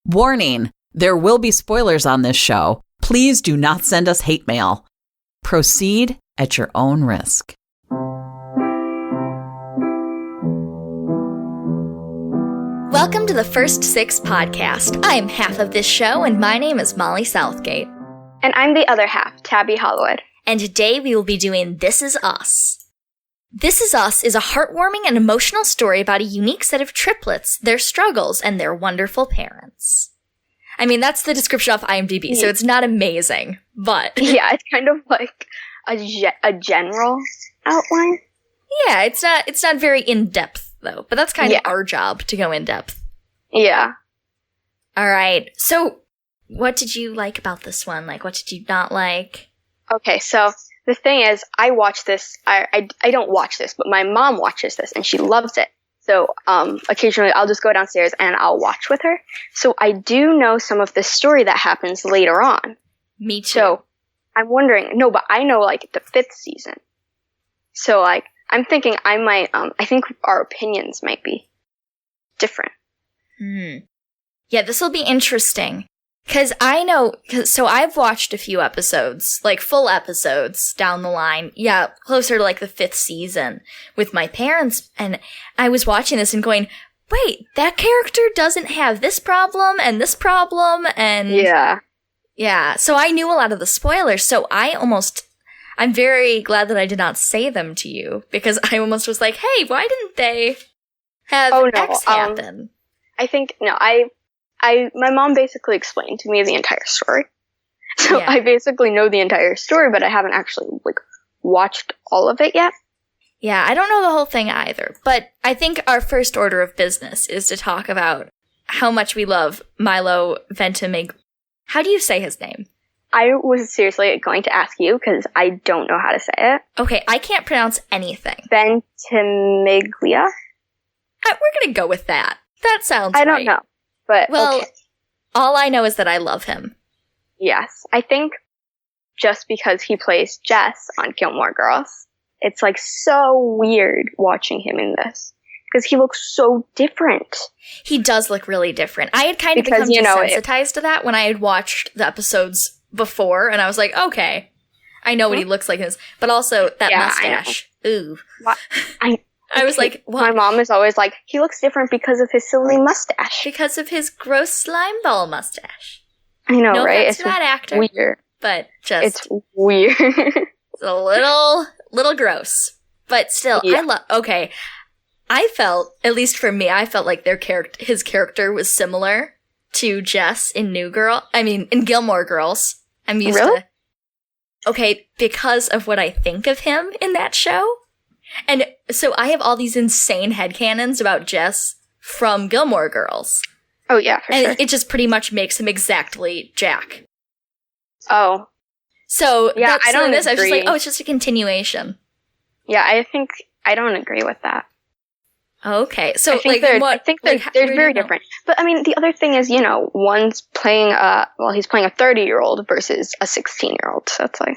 Warning, there will be spoilers on this show. Please do not send us hate mail. Proceed at your own risk. Welcome to the First Six podcast. I am half of this show, and my name is Molly Southgate. And I'm the other half, Tabby Hollywood. And today we will be doing This Is Us. This Is Us is a heartwarming and emotional story about a unique set of triplets, their struggles, and their wonderful parents. I mean, that's the description off IMDb, so it's not amazing, but... Yeah, it's kind of like a general outline. Yeah, it's not very in-depth, though, but that's kind of our job, to go in-depth. Yeah. Alright, so what did you like about this one? Like, what did you not like? Okay, so... The thing is, I watch this, I don't watch this, but my mom watches this, and she loves it. So, occasionally I'll just go downstairs and I'll watch with her. So I do know some of the story that happens later on. Me too. So, I'm wondering, no, but I know, like, the 5th season. So, like, I'm thinking I think our opinions might be different. Yeah, this will be interesting. So I've watched a few episodes, like full episodes down the line, closer to like the 5th season with my parents, and I was watching this and going, wait, that character doesn't have this problem, and yeah, so I knew a lot of the spoilers, so I'm very glad that I did not say them to you, because I almost was like, hey, why didn't they have X happen? My mom basically explained to me the entire story. So Yeah. I basically know the entire story, but I haven't actually, like, watched all of it yet. Yeah, I don't know the whole thing either, but I think our first order of business is to talk about how much we love Milo Ventimiglia. How do you say his name? I was seriously going to ask you, because I don't know how to say it. Okay, I can't pronounce anything. Ventimiglia? We're gonna go with that. That sounds right. I don't know. But, well, okay. All I know is that I love him. Yes. I think just because he plays Jess on Gilmore Girls, it's like so weird watching him in this. Because he looks so different. He does look really different. I had kind of become desensitized to that when I had watched the episodes before, and I was like, okay, I know what he looks like in this. But also, that mustache. Ooh. I was like, what? My mom is always like, he looks different because of his silly mustache. Because of his gross slime ball mustache. I know, no right? It's that actor. Weird. But just... It's weird. It's a little gross. But still, okay. I felt, at least for me, I felt like his character was similar to Jess in in Gilmore Girls. I'm used to... Okay, because of what I think of him in that show. And so I have all these insane headcanons about Jess from Gilmore Girls. Oh, yeah, for sure. And it just pretty much makes him exactly Jack. Oh. So, yeah, I don't agree. I was just like, it's just a continuation. Yeah, I don't agree with that. Okay, so I think they're very different. But I mean, the other thing is, one's playing he's playing a 30-year-old versus a 16-year-old, so it's like...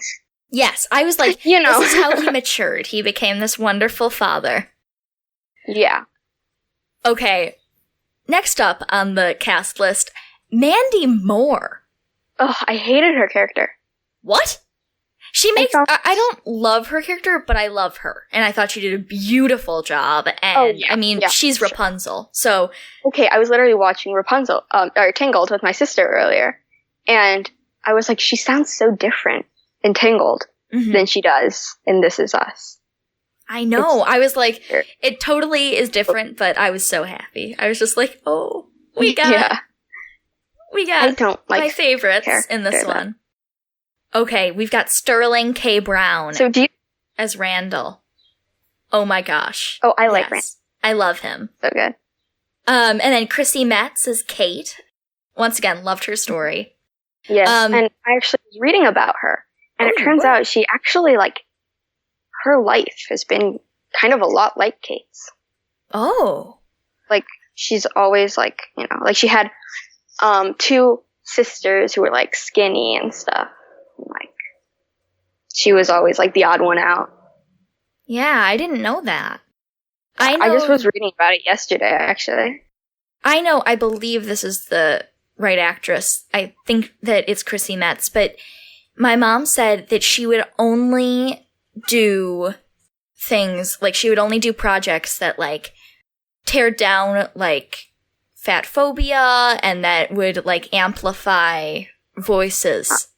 Yes, I was like, this is how he matured. He became this wonderful father. Yeah. Okay, next up on the cast list, Mandy Moore. Oh, I hated her character. What? She makes... I don't love her character, but I love her. And I thought she did a beautiful job. And, she's Rapunzel, so... Okay, I was literally watching Rapunzel, or Tangled with my sister earlier. And I was like, she sounds so different in Tangled than she does in This Is Us. I know. I was like, it totally is different, but I was so happy. I was just like, oh, we got I don't like my favorites in this one. Okay, we've got Sterling K. Brown as Randall. Oh my gosh. Oh, I like Randall. I love him. So good. And then Chrissy Metz as Kate. Once again, loved her story. Yes, and I actually was reading about her. And it turns out she actually, her life has been kind of a lot like Kate's. Oh. Like, she's always, she had 2 sisters who were, skinny and stuff. She was always, the odd one out. Yeah, I didn't know that. I just was reading about it yesterday, actually. I know, I believe this is the right actress. I think that it's Chrissy Metz, but my mom said that she would only do things, like she would only do projects that like tear down like fat phobia and that would like amplify voices.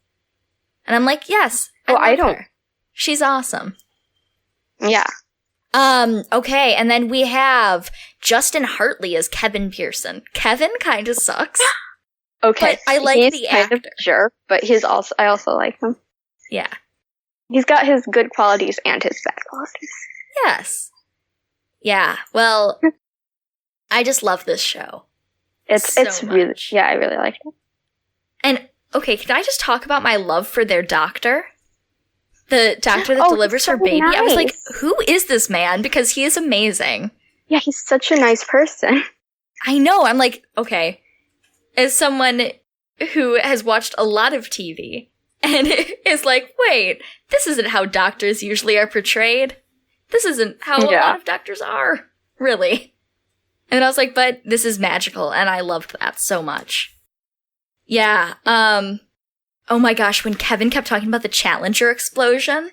And I'm like, yes, I don't. Her. She's awesome. Yeah. Okay, and then we have Justin Hartley as Kevin Pearson. Kevin kind of sucks. Okay. But I like the actor. Kind of jerk, but I also like him. Yeah. He's got his good qualities and his bad qualities. Yes. Yeah. Well, I just love this show. It's really, I really like it. And okay, can I just talk about my love for their doctor? The doctor that delivers her baby. Nice. I was like, who is this man? Because he is amazing. Yeah, he's such a nice person. I know. I'm like, okay. As someone who has watched a lot of TV and is like, wait, this isn't how doctors usually are portrayed. This isn't how a lot of doctors are, really. And I was like, but this is magical, and I loved that so much. Yeah, oh my gosh, when Kevin kept talking about the Challenger explosion.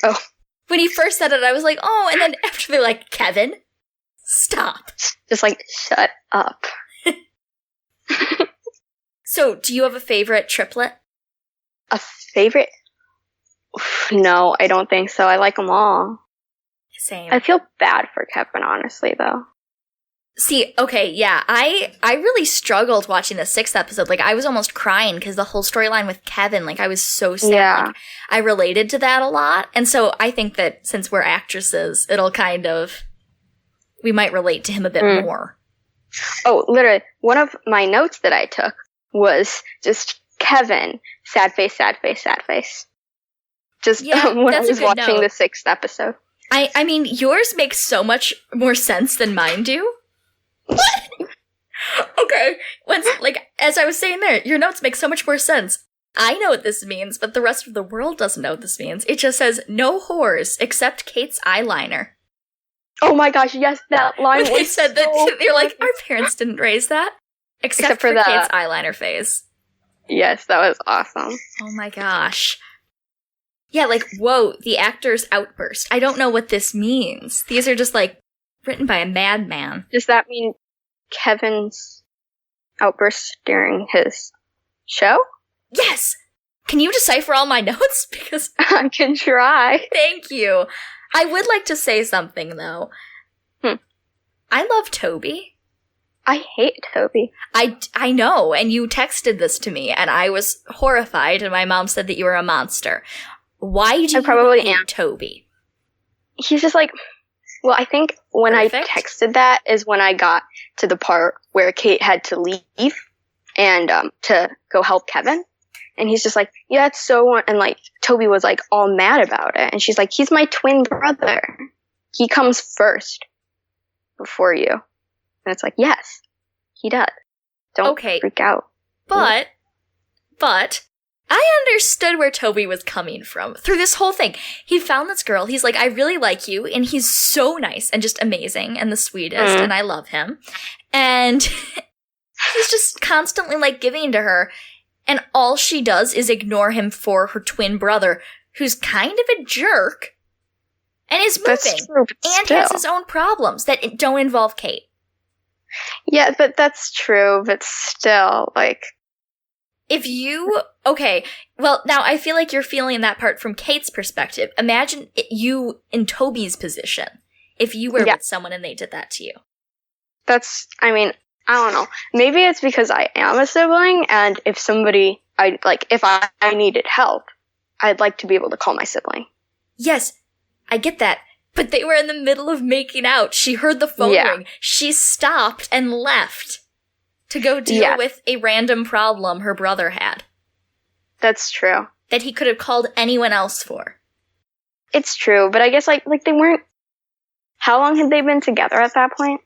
Oh. When he first said it, I was like, oh, and then after they're like, Kevin, stop. Just like, shut up. So, do you have a favorite triplet? A favorite? No, I don't think so. I like them all. Same. I feel bad for Kevin, honestly, though. See, okay, yeah, I really struggled watching the 6th episode. Like, I was almost crying because the whole storyline with Kevin, like, I was so sad. Yeah. Like, I related to that a lot. And so I think that since we're actresses, it'll we might relate to him a bit more. Oh, literally, one of my notes that I took was just Kevin, sad face, sad face, sad face. Just when I was watching the 6th episode. I mean, yours makes so much more sense than mine do. Okay. As I was saying there, your notes make so much more sense. I know what this means, but the rest of the world doesn't know what this means. It just says, no whores, except Kate's eyeliner. Oh my gosh, yes, that line they said that, they're like, our parents didn't raise that. Except for Kate's eyeliner phase. Yes, that was awesome. Oh my gosh. Yeah, like, whoa, the actor's outburst. I don't know what this means. These are just, like, written by a madman. Does that mean Kevin's outburst during his show? Yes! Can you decipher all my notes? Because I can try. Thank you. I would like to say something, though. I love Toby. I hate Toby. I know, and you texted this to me, and I was horrified, and my mom said that you were a monster. Why do you hate Toby? He's just like, well, I think when Perfect. I texted that is when I got to the part where Kate had to leave and to go help Kevin. And he's just like, yeah, it's so, and like Toby was like all mad about it. And she's like, he's my twin brother. He comes first before you. And it's like, yes, he does. Don't freak out. But I understood where Toby was coming from through this whole thing. He found this girl. He's like, I really like you. And he's so nice and just amazing and the sweetest. And I love him. And he's just constantly like giving to her. And all she does is ignore him for her twin brother, who's kind of a jerk and is moving. That's true, and has his own problems that don't involve Kate. Yeah, but that's true. But still, like... Okay, well, now I feel like you're feeling that part from Kate's perspective. Imagine you in Toby's position, if you were with someone and they did that to you. I don't know. Maybe it's because I am a sibling, and if I needed help, I'd like to be able to call my sibling. Yes, I get that. But they were in the middle of making out. She heard the phone ring. She stopped and left to go deal with a random problem her brother had. That's true. That he could have called anyone else for. It's true, but I guess like they weren't... How long had they been together at that point?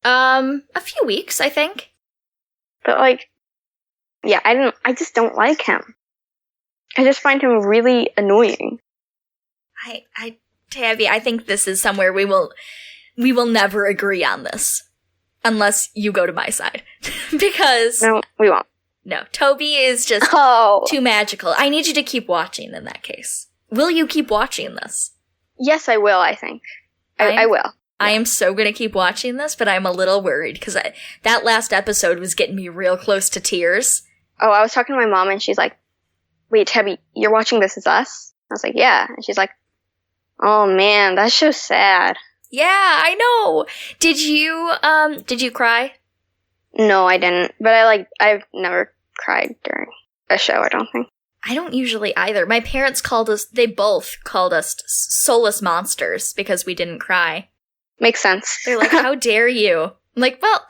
A few weeks, I think. But I just don't like him. I just find him really annoying. Tabby, I think this is somewhere we will never agree on this. unless you go to my side. Because... No, we won't. No, Toby is just too magical. I need you to keep watching in that case. Will you keep watching this? Yes, I will, I think. I will. I am so going to keep watching this, but I'm a little worried because that last episode was getting me real close to tears. Oh, I was talking to my mom and she's like, wait, Tabby, you're watching This Is Us? I was like, yeah. And she's like, oh man, that show's sad. Yeah, I know. Did you cry? No, I didn't. But I've never cried during a show, I don't think. I don't usually either. My parents they both called us soulless monsters because we didn't cry. Makes sense. They're like, how dare you? I'm like, well...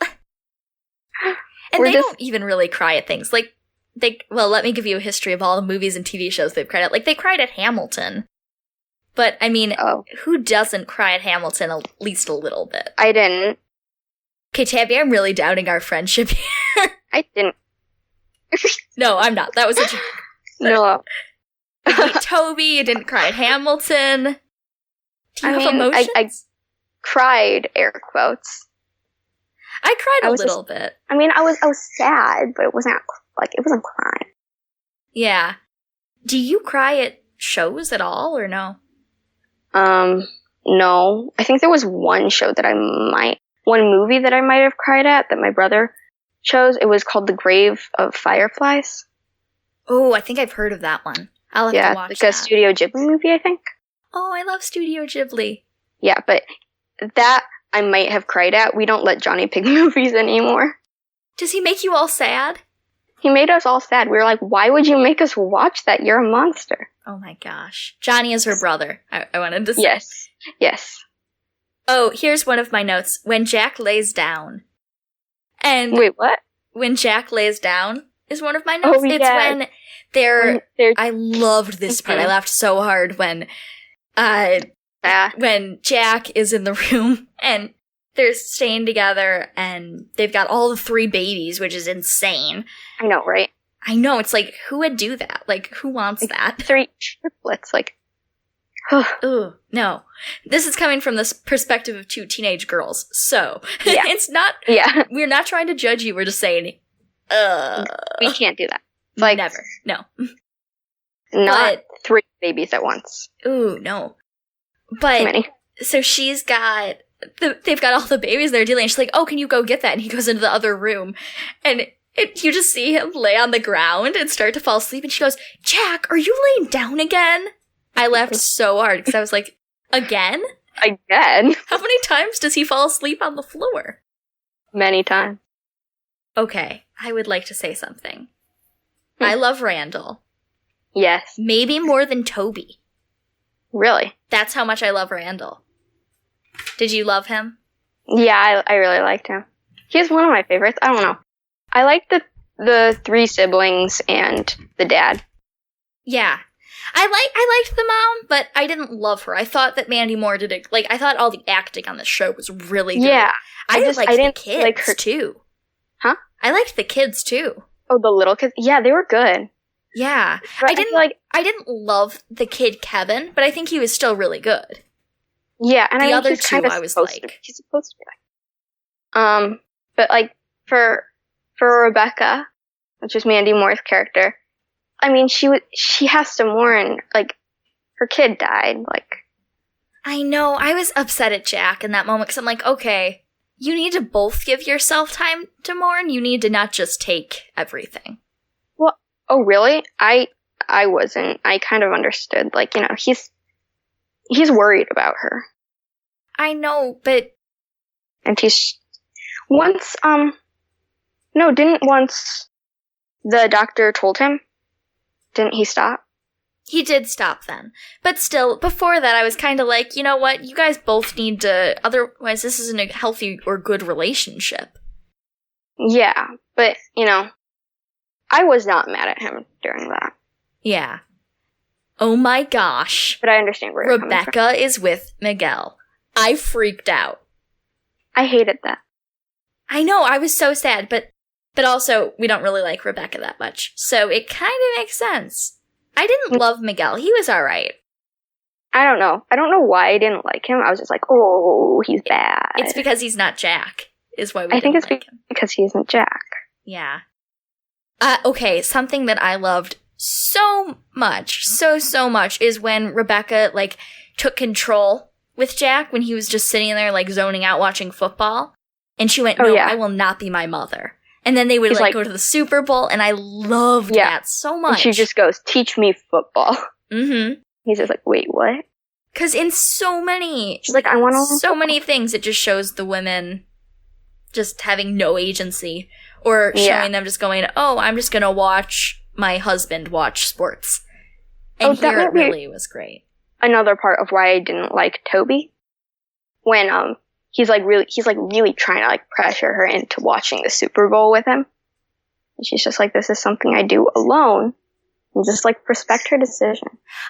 And they don't even really cry at things. Like, let me give you a history of all the movies and TV shows they've cried at. Like, they cried at Hamilton. But, I mean, who doesn't cry at Hamilton at least a little bit? I didn't. Okay, Tabby, I'm really doubting our friendship here. I didn't. No, I'm not. That was a joke. No. Toby, you didn't cry at Hamilton. Do you have emotions? I cried, air quotes. I cried a little bit. I mean, I was sad, but it wasn't crying. Yeah. Do you cry at shows at all, or no? No. I think there was one movie that I might have cried at that my brother chose. It was called The Grave of Fireflies. Oh, I think I've heard of that one. I'll have to watch that. Like a Studio Ghibli movie, I think. Oh, I love Studio Ghibli. Yeah, but that I might have cried at. We don't let Johnny pick movies anymore. Does he make you all sad? He made us all sad. We were like, why would you make us watch that? You're a monster. Oh my gosh. Johnny is her brother, I wanted to say. Yes. Oh, here's one of my notes. When Jack lays down. And wait, what? When Jack lays down is one of my notes. It's when they're I loved this part. I laughed so hard when Jack is in the room and they're staying together and they've got all the 3 babies, which is insane. I know, right? I know. It's like, who would do that? Like, who wants that? 3 triplets, like... Ooh, no. This is coming from the perspective of 2 teenage girls. So, it's not... Yeah. We're not trying to judge you. We're just saying, we can't do that. Like, never. No. Not 3 babies at once. Ooh, no. But, too many. So they've got all the babies there dealing. And she's like, oh, can you go get that? And he goes into the other room. And you just see him lay on the ground and start to fall asleep. And she goes, Jack, are you laying down again? I laughed so hard because I was like, again? Again? How many times does he fall asleep on the floor? Many times. Okay, I would like to say something. I love Randall. Yes. Maybe more than Toby. Really? That's how much I love Randall. Did you love him? Yeah, I really liked him. He's one of my favorites. I don't know. I like the 3 siblings and the dad. Yeah. I liked the mom, but I didn't love her. I thought that Mandy Moore did it. Like, I thought all the acting on this show was really good. Yeah. I liked the kids, like her too. Huh? I liked the kids, too. Oh, the little kids? Yeah, they were good. Yeah. But I didn't love the kid Kevin, but I think he was still really good. Yeah, and the other 2, I was like... He's supposed to be like... But, like, for Rebecca, which is Mandy Moore's character, I mean, she has to mourn, like, her kid died, like... I know, I was upset at Jack in that moment, because I'm like, okay, you need to both give yourself time to mourn, you need to not just take everything. Well, oh, really? I wasn't. I kind of understood, like, you know, he's worried about her. I know, but... And didn't once the doctor told him? Didn't he stop? He did stop then. But still, before that, I was kind of like, you know what? You guys both need to... Otherwise, this isn't a healthy or good relationship. Yeah, but, you know, I was not mad at him during that. Yeah. Oh my gosh. But I understand where Rebecca is with Miguel. I freaked out. I hated that. I know, I was so sad, but also, we don't really like Rebecca that much, so it kind of makes sense. I didn't love Miguel. He was alright. I don't know. I don't know why I didn't like him. I was just like, oh, he's bad. It's because he's not Jack. is why we I think it's like him. because he isn't Jack. Yeah. Okay, something that I loved so much, so much, is when Rebecca, like, took control with Jack when he was just sitting there, like, zoning out watching football. And she went, no, I will not be my mother. And then they would, like, go to the Super Bowl, and I loved that so much. And she just goes, teach me football. Mm-hmm. He's just like, wait, what? Because in so many, she's like, I want to. So many things, it just shows the women just having no agency, or showing them just going, oh, I'm just going to watch my husband watch sports. And here it really was great. Another part of why I didn't like Toby, when he's really trying to like pressure her into watching the Super Bowl with him. And she's just like, this is something I do alone. And just like respect her decision.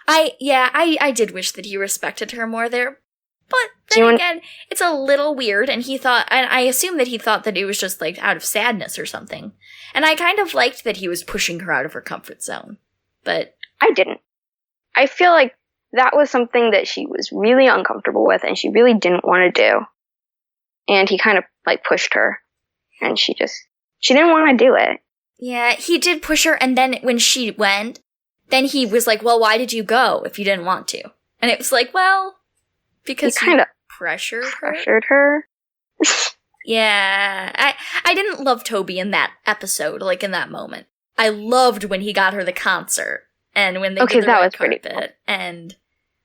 I did wish that he respected her more there. But then again, it's a little weird, and I assume that he thought that it was just like out of sadness or something. And I kind of liked that he was pushing her out of her comfort zone. But I didn't. I feel like that was something that she was really uncomfortable with, and she really didn't want to do. And he kind of like pushed her, and she didn't want to do it. Yeah, he did push her, and then when she went, then he was like, well, why did you go if you didn't want to? And it was like, well, because he kind of pressured her. Yeah, I didn't love Toby in that episode, like in that moment. I loved when he got her the concert, and when they did the red carpet, and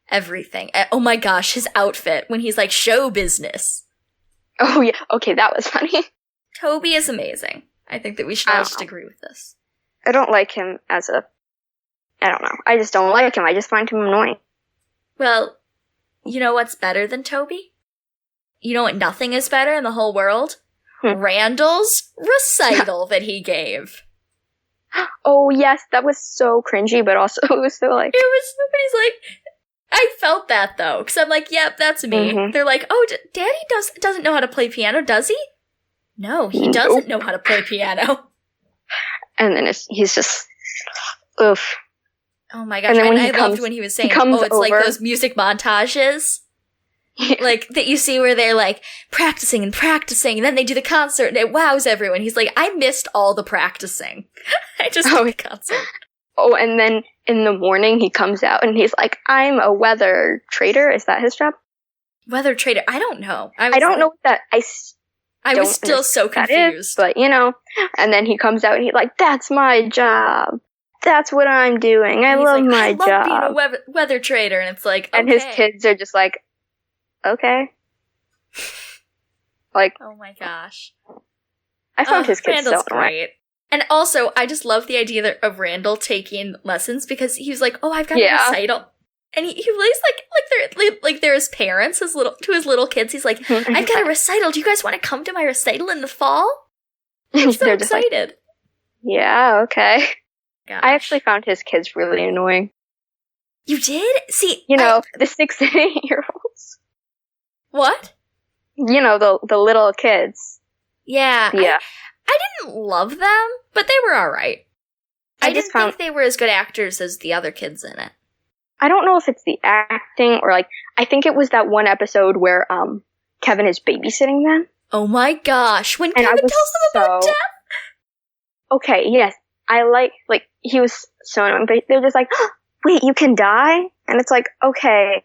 everything. Oh my gosh, his outfit, when he's like, show business. Oh yeah, okay, that was funny. Toby is amazing. I think that we should all just agree with this. I don't like him I don't know. I just don't like him. I just find him annoying. Well, you know what's better than Toby? You know what nothing is better in the whole world? Randall's recital that he gave. Oh, yes, that was so cringy, but also it was so like... It was, somebody's like... I felt that, though, because I'm like, yep, that's me. Mm-hmm. They're like, oh, Daddy doesn't know how to play piano, does he? No, he doesn't know how to play piano. And then he's just... Oof. Oh my gosh, and I loved when he was saying, it's like those music montages. Yeah. Like, that you see where they're, like, practicing, and then they do the concert, and it wows everyone. He's like, I missed all the practicing. I just did the concert. Oh, and then in the morning, he comes out, and he's like, I'm a weather trader. Is that his job? Weather trader? I don't know. I don't know what that... I was still so confused. But, you know, and then he comes out, and he's like, that's my job. That's what I'm doing. I love my job. I love being a weather trader, and it's like, okay. And his kids are just like, okay. Like, oh my gosh. I found his kids Randall's so great. And also, I just love the idea of Randall taking lessons, because he was like, oh, I've got a recital. And he's like they're his parents, to his little kids. He's like, I've got a recital. Do you guys want to come to my recital in the fall? I'm so excited. Like, yeah, okay. Gosh. I actually found his kids really annoying. You did? See, you know, the 6 and 8-year-olds. What? You know, the little kids. Yeah. Yeah. I didn't love them, but they were alright. I didn't think they were as good actors as the other kids in it. I don't know if it's the acting or like, I think it was that one episode where Kevin is babysitting them. Oh my gosh, when Kevin tells them about death? Okay, yes. I like, he was so annoying, but they're just like, oh, wait, you can die? And it's like, okay,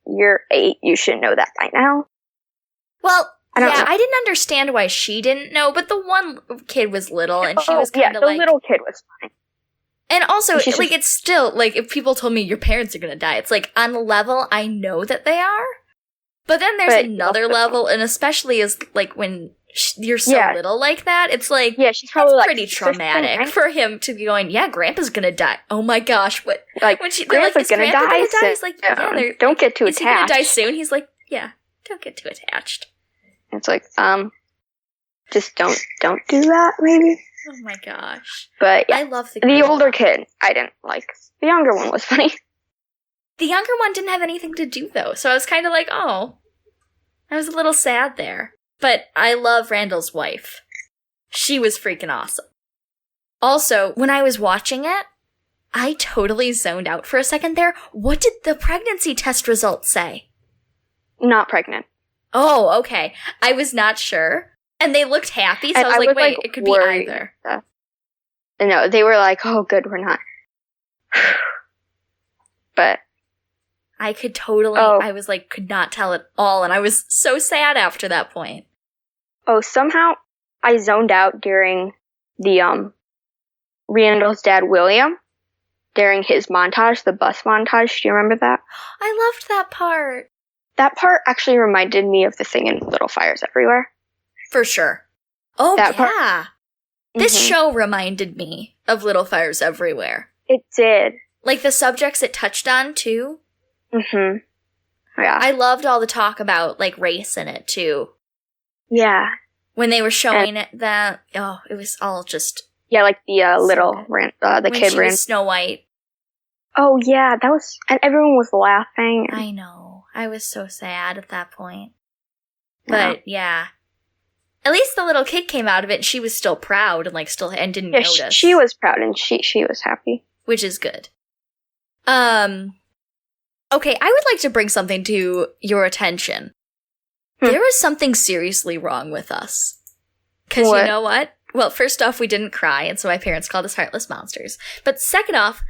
you're 8, you should know that by now. Well, I didn't understand why she didn't know, but the one kid was little, and she was kind of like... the little kid was fine. And also, it's still, like, if people told me your parents are gonna die, it's like, on the level, I know that they are, but then there's another level, and especially as, like, when... you're so little like that, it's like, she's probably like, pretty traumatic for him to be going, Grandpa's gonna die. Oh my gosh, what? Like, when Grandpa's gonna die? He's like, don't get too attached. Is he gonna die soon? He's like, don't get too attached. It's like, just don't do that, maybe. Oh my gosh. But I love the older kid, I didn't like. The younger one was funny. The younger one didn't have anything to do, though, so I was kind of like, oh. I was a little sad there. But I love Randall's wife. She was freaking awesome. Also, when I was watching it, I totally zoned out for a second there. What did the pregnancy test results say? Not pregnant. Oh, okay. I was not sure. And they looked happy, so And I was like, wait, it could be worried either. No, they were like, oh, good, we're not. But I could totally, I was like, could not tell at all, and I was so sad after that point. Oh, somehow I zoned out during the, Randall's dad, William, during his montage, the bus montage. Do you remember that? I loved that part. That part actually reminded me of the thing in Little Fires Everywhere. For sure. Oh, That part- yeah. This show reminded me of Little Fires Everywhere. It did. Like the subjects it touched on, too. Mm-hmm. Yeah. I loved all the talk about, like, race in it, too. Yeah. When they were showing it, that, it was all just... Yeah, like the So little, good. the when kid she ran. was Snow White. Oh, yeah, that was, and everyone was laughing. I know. I was so sad at that point. Yeah. But, yeah. At least the little kid came out of it and she was still proud and, like, and didn't Yeah, notice. she was proud and she was happy. Which is good. Okay, I would like to bring something to your attention. There was something seriously wrong with us. Because you know what? Well, first off, we didn't cry, and so my parents called us heartless monsters. But second off,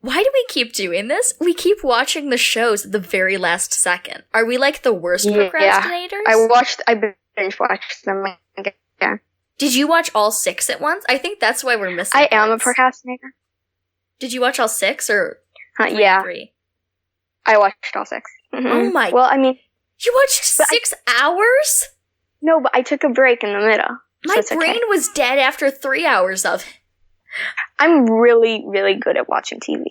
why do we keep doing this? We keep watching the shows at the very last second. Are we like the worst procrastinators? I binge watched them again. Did you watch all 6 at once? I think that's why we're missing I am a parts. procrastinator. Did you watch all 6 or 3 yeah. 3? I watched all 6. Mm-hmm. Oh my... Well, I mean... You watched 6 hours? No, but I took a break in the middle. My brain was dead after 3 hours of it. I'm really, really good at watching TV.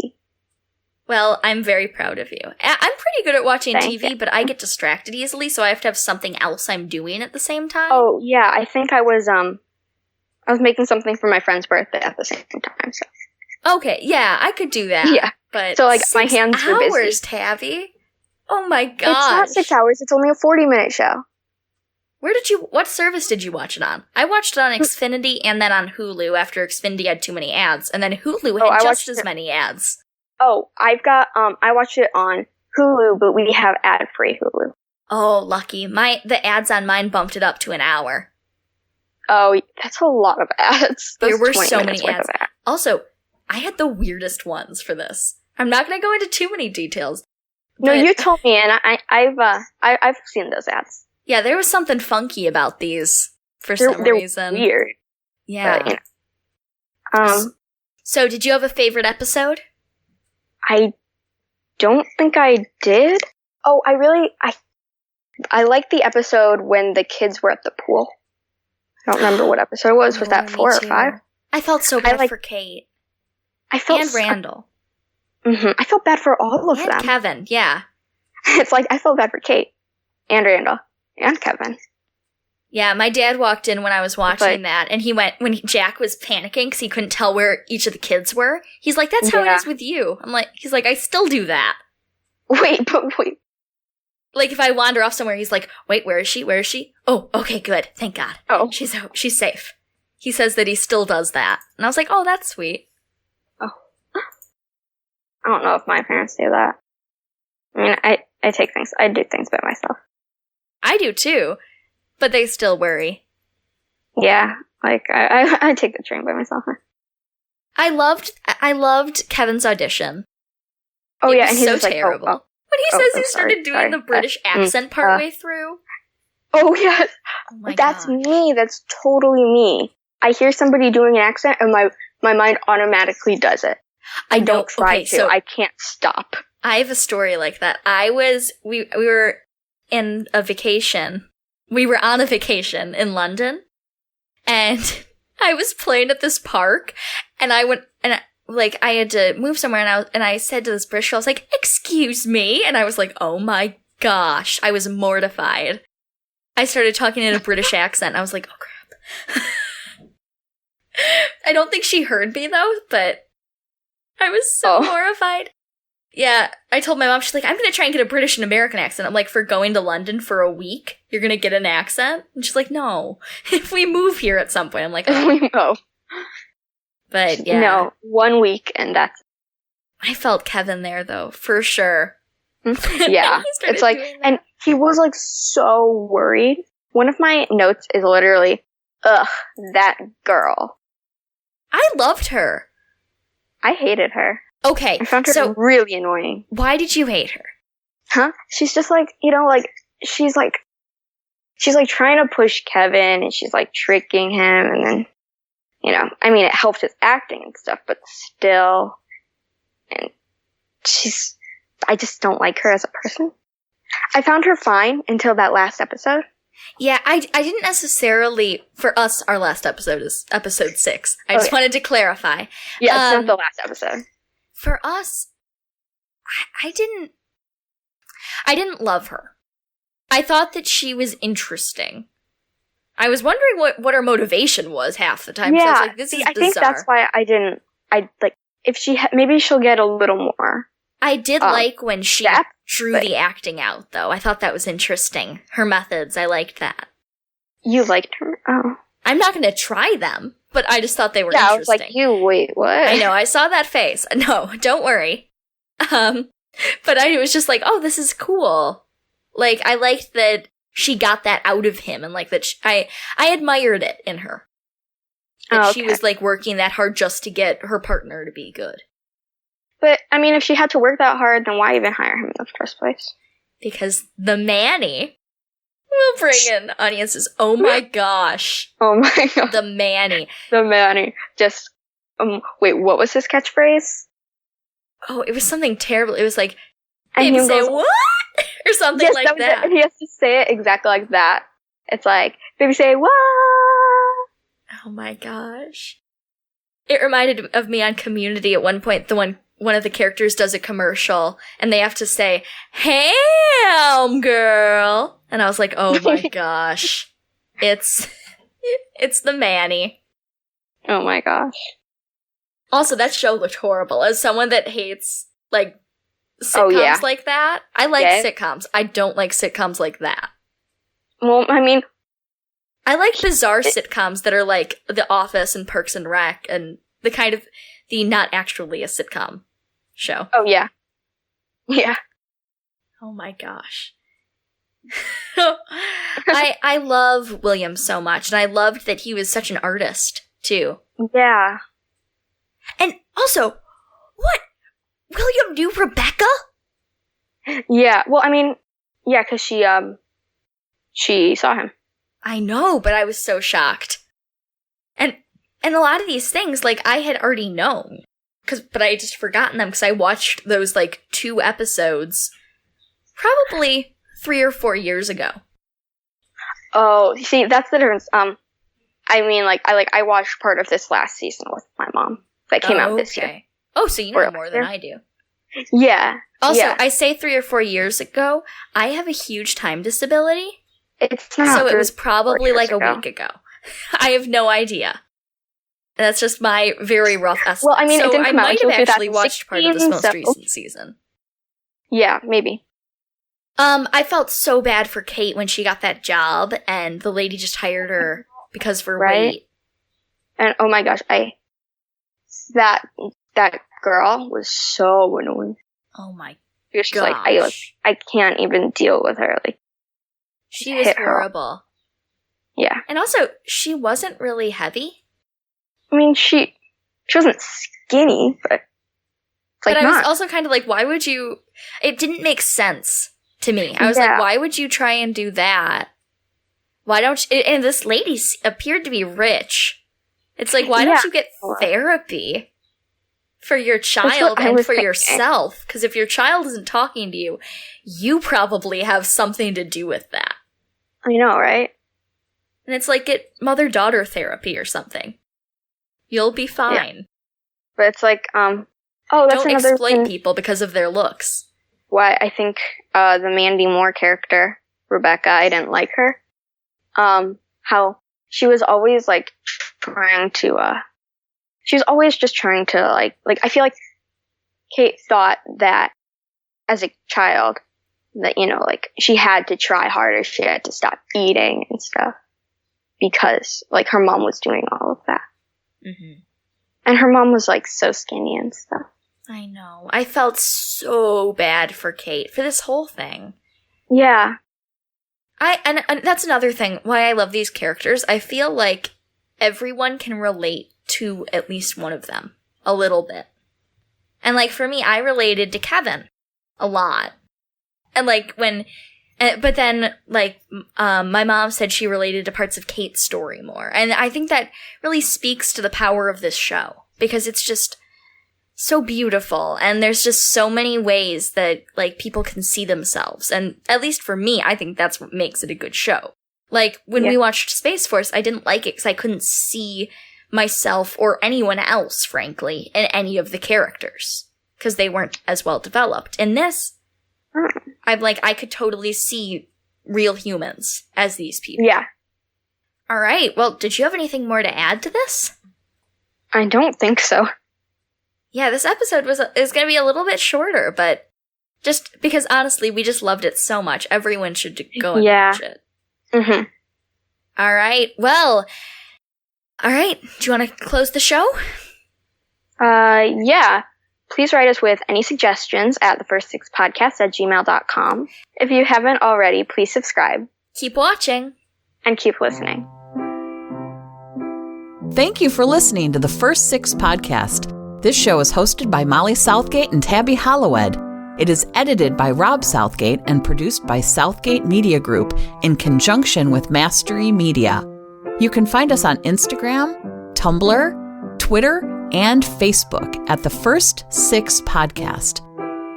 Well, I'm very proud of you. I'm pretty good at watching Thank TV, you. but I get distracted easily, so I have to have something else I'm doing at the same time. Oh, yeah, I think I was making something for my friend's birthday at the same time, so. Okay, yeah, I could do that. Yeah. But So, like, 6 my hands were busy. hours, Tabby? Oh my gosh. It's not 6 hours, it's only a 40-minute show. What service did you watch it on? I watched it on Xfinity and then on Hulu after Xfinity had too many ads, and then Hulu had just as many ads. Oh, I watched it on Hulu, but we have ad-free Hulu. Oh, lucky. The ads on mine bumped it up to an hour. Oh, that's a lot of ads. There That's were 20 so minutes many worth ads. of ads. Also, I had the weirdest ones for this. I'm not going to go into too many details. No, but- you told me, and I've seen those ads. Yeah, there was something funky about these for some They're reason. weird. Yeah. But, you know. So, did you have a favorite episode? I don't think I did. Oh, I liked the episode when the kids were at the pool. I don't remember what episode it was. Was that 4 or 5? I felt so bad for Kate. I felt And Randall. I felt bad for all of And them. Kevin, yeah. It's like I felt bad for Kate and Randall and Kevin. Yeah, my dad walked in when I was watching that, and he went, Jack was panicking because he couldn't tell where each of the kids were. He's like, that's how it is with you. He's like, I still do that. Wait. Like, if I wander off somewhere, he's like, wait, where is she? Where is she? Oh, okay, good. Thank God. Oh. She's safe. He says that he still does that. And I was like, oh, that's sweet. Oh. I don't know if my parents do that. I mean, I do things by myself. I do too, but they still worry. Yeah, like, I take the train by myself. I loved Kevin's audition. Oh, It yeah, was and he's so just like, terrible. oh. When he says he started doing sorry. the British accent partway through. Oh, yes. Oh my That's God. me. That's totally me. I hear somebody doing an accent and my mind automatically does it. I don't try to. So I can't stop. I have a story like that. We were in a vacation. We were on a vacation in London, and I was playing at this park, and I went, and I had to move somewhere, and I said to this British girl, I was like, excuse me, and I was like, oh my gosh, I was mortified. I started talking in a British accent, and I was like, oh crap. I don't think she heard me though, but I was so horrified. Yeah, I told my mom, she's like, I'm going to try and get a British and American accent. I'm like, for going to London for a week, you're going to get an accent? And she's like, no. If we move here at some point, I'm like, oh. No. But yeah. No, 1 week and that's I felt Kevin there though, for sure. yeah. He started It's like, doing that. and he was like so worried. One of my notes is literally, ugh, that girl. I loved her. I hated her. Okay, I found her really annoying. Why did you hate her? Huh? She's just like, like, she's like trying to push Kevin, and she's like tricking him, and then, I mean, it helped his acting and stuff, but still, and I just don't like her as a person. I found her fine until that last episode. Yeah, I didn't necessarily, for us, our last episode is episode 6. I just wanted to clarify. Yeah, it's not the last episode. For us, I didn't love her. I thought that she was interesting. I was wondering what her motivation was half the time. Yeah, so I was like, this is bizarre. I think that's why if maybe she'll get a little more. I did like when she drew the acting out, though. I thought that was interesting. Her methods, I liked that. You liked her? Oh. I'm not going to try them, but I just thought they were interesting. I was like, wait, what? I know, I saw that face. No, don't worry. But I was just like, oh, this is cool. Like, I liked that she got that out of him, and like that I admired it in her. That she was like working that hard just to get her partner to be good. But, I mean, if she had to work that hard, then why even hire him in the first place? Because the Manny will bring in audiences. Oh my gosh. Oh my god. The Manny. The Manny. Just, wait, what was his catchphrase? Oh, it was something terrible. It was like, and baby say what? Or something like that. And he has to say it exactly like that. It's like, baby say what? Oh my gosh. It reminded of me on Community at one point, one of the characters does a commercial, and they have to say, ham girl. And I was like, oh my gosh. It's the Manny. Oh my gosh. Also, that show looked horrible. As someone that hates, like, sitcoms like that, I like sitcoms. I don't like sitcoms like that. Well, I mean, I like bizarre sitcoms that are like The Office and Parks and Rec, and the kind of the not actually a sitcom show. Oh, yeah. Yeah. Oh my gosh. I love William so much, and I loved that he was such an artist, too. Yeah. And also, what? William knew Rebecca? Yeah, well, I mean, yeah, because she saw him. I know, but I was so shocked. And a lot of these things, like, I had already known. But I had just forgotten them, because I watched those, like, 2 episodes probably 3 or 4 years ago. Oh, see, that's the difference. I mean, I watched part of this last season with my mom. That came out this year. Oh, so you know more than I do. Yeah. Also, yeah. I say 3 or 4 years ago, I have a huge time disability. It's not. So it was probably like a week ago. I have no idea. That's just my very rough estimate. Well, I mean, so it didn't come I out might until have actually watched part of this most recent season. Yeah, maybe. I felt so bad for Kate when she got that job, and the lady just hired her because of her weight. And oh my gosh, that girl was so annoying. Oh my gosh. Like, I can't even deal with her. Like, she was horrible. Yeah. And also, she wasn't really heavy. I mean, she wasn't skinny, but I was also kind of like, why would you? It didn't make sense to me. I was like, why would you try and do that? Why don't you? And this lady appeared to be rich. It's like, why don't you get therapy for your child and for yourself? Because if your child isn't talking to you, you probably have something to do with that. I know, right? And it's like, get mother-daughter therapy or something. You'll be fine. Yeah. But it's like, that's don't another exploit thing. people because of their looks. Why I think the Mandy Moore character, Rebecca, I didn't like her. How she was always like trying to, she was always just trying to like I feel like Kate thought that as a child that, like she had to try harder, she had to stop eating and stuff because like her mom was doing all of that. Mm-hmm. And her mom was like so skinny and stuff. I know. I felt so bad for Kate for this whole thing. Yeah. And that's another thing why I love these characters. I feel like everyone can relate to at least one of them a little bit. And like for me, I related to Kevin a lot. And like but then like my mom said she related to parts of Kate's story more. And I think that really speaks to the power of this show because it's just so beautiful. And there's just so many ways that like people can see themselves. And at least for me, I think that's what makes it a good show. Like when we watched Space Force, I didn't like it because I couldn't see myself or anyone else, frankly, in any of the characters because they weren't as well developed. In this, I'm like, I could totally see real humans as these people. Yeah. All right. Well, did you have anything more to add to this? I don't think so. Yeah, this episode is going to be a little bit shorter, but just because honestly, we just loved it so much. Everyone should go and watch it. Mm-hmm. All right. Well, all right. Do you want to close the show? Yeah. Please write us with any suggestions at thefirst6podcast@gmail.com. If you haven't already, please subscribe. Keep watching. And keep listening. Thank you for listening to the First Six Podcast. This show is hosted by Molly Southgate and Tabby Hollowed. It is edited by Rob Southgate and produced by Southgate Media Group in conjunction with Mastery Media. You can find us on Instagram, Tumblr, Twitter, and Facebook at The First Six Podcast.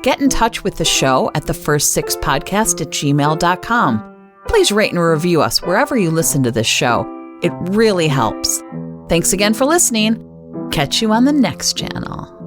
Get in touch with the show at thefirst6podcast@gmail.com. Please rate and review us wherever you listen to this show. It really helps. Thanks again for listening. Catch you on the next channel.